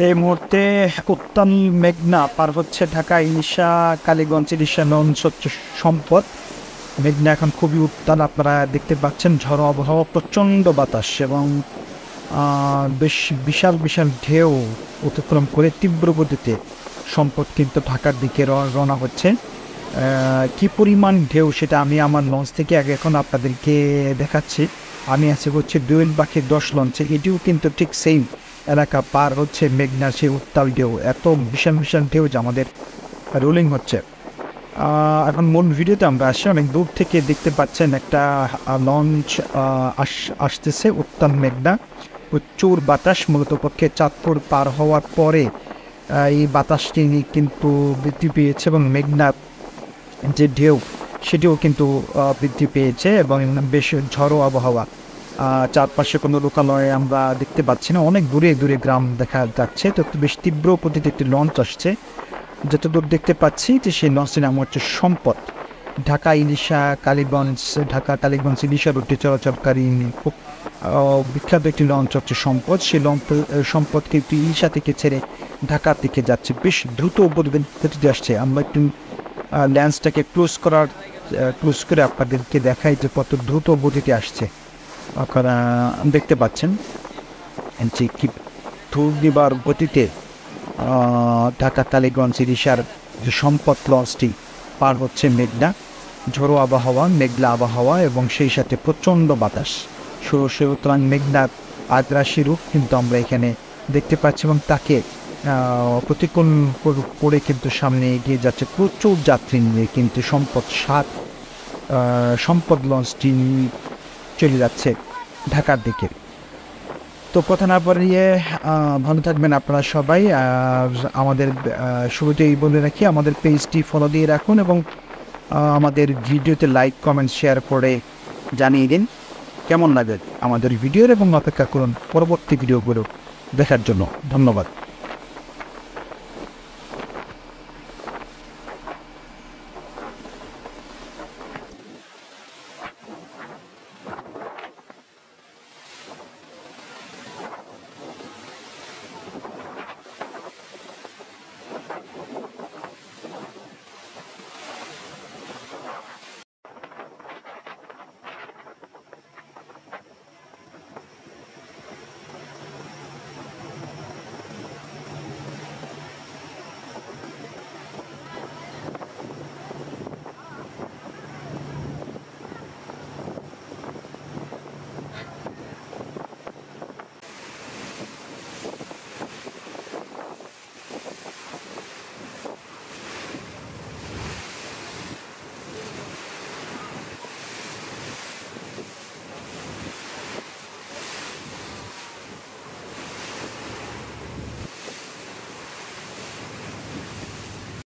এই মুহূর্তে উত্তাল মেঘনা পার হচ্ছে ঢাকা ইলিশা কালীগঞ্জ ইলিশা লঞ্চ হচ্ছে সম্পদ। মেঘনা এখন খুবই উত্তাল, আপনারা দেখতে পাচ্ছেন ঝড়ো আবহাওয়া, প্রচণ্ড বাতাস এবং বেশ বিশাল বিশাল ঢেউ অতিক্রম করে তীব্র গতিতে সম্পদ কিন্তু ঢাকার দিকে রওনা হচ্ছে। কি পরিমাণ ঢেউ সেটা আমি আমার লঞ্চ থেকে আগে এখন আপনাদেরকে দেখাচ্ছি। আমি আছি হচ্ছে দোয়েল পাখির 10 লঞ্চে, এটিও কিন্তু ঠিক সেম এলাকা পার হচ্ছে মেঘনার সেই উত্তাল ঢেউ, এত বিশাল বিশাল ঢেউ যে আমাদের রোলিং হচ্ছে। এখন মূল ভিডিওতে আমরা আসি, অনেক দূর থেকে দেখতে পাচ্ছেন একটা লঞ্চ আসতেছে উত্তাল মেঘনা, প্রচুর বাতাস, মূলত পক্ষে চাঁদপুর পার হওয়ার পরে এই বাতাসটি কিন্তু বৃদ্ধি পেয়েছে এবং মেঘনার যে ঢেউ সেটিও কিন্তু বৃদ্ধি পেয়েছে এবং বেশ ঝড়ো আবহাওয়া। চারপাশে কোনো লোকালয়ে আমরা দেখতে পাচ্ছি না, অনেক দূরে দূরে গ্রাম দেখা যাচ্ছে। তো বেশ তীব্র গতিতে একটি লঞ্চ আসছে, যতদূর দেখতে পাচ্ছি যে সেই লঞ্চটির নাম হচ্ছে সম্পদ। ঢাকা ইলিশা কালীগঞ্জ, ঢাকা কালীগঞ্জ ইলিশা রুটে চলাচলকারী খুব বিখ্যাত একটি লঞ্চ হচ্ছে সম্পদ। সেই সম্পদ কিন্তু ইলিশা থেকে ছেড়ে ঢাকার দিকে যাচ্ছে, বেশ দ্রুত গতিতে আসছে। আমরা একটু ল্যান্সটাকে ক্লোজ করে আপনাদেরকে দেখাই যে কত দ্রুত গতিতে আসছে। আপনারা দেখতে পাচ্ছেন যে কি ঘূর্ণিবার গতিতে ঢাকা কালীগঞ্জ ইলিশার যে সম্পদ লঞ্চটি পার হচ্ছে মেঘনা। ঝোড়ো আবহাওয়া, মেঘলা আবহাওয়া এবং সেই সাথে প্রচণ্ড বাতাস। সুতরাং মেঘনার আদ্রাসী রূপ কিন্তু আমরা এখানে দেখতে পাচ্ছি এবং তাকে প্রতিকূল করে কিন্তু সামনে এগিয়ে যাচ্ছে প্রচুর যাত্রী নিয়ে কিন্তু সম্পদ লঞ্চটি চলে যাচ্ছে ঢাকার দিকে। তো কথা না বাড়িয়ে ভালো থাকবেন আপনারা সবাই। আর আমাদের শুরুতেই বলে রাখি, আমাদের পেজটি ফলো দিয়ে রাখুন এবং আমাদের ভিডিওতে লাইক কমেন্ট শেয়ার করে জানিয়ে দিন কেমন লাগে আমাদের ভিডিওর, এবং অপেক্ষা করুন পরবর্তী ভিডিওগুলো দেখার জন্য। ধন্যবাদ।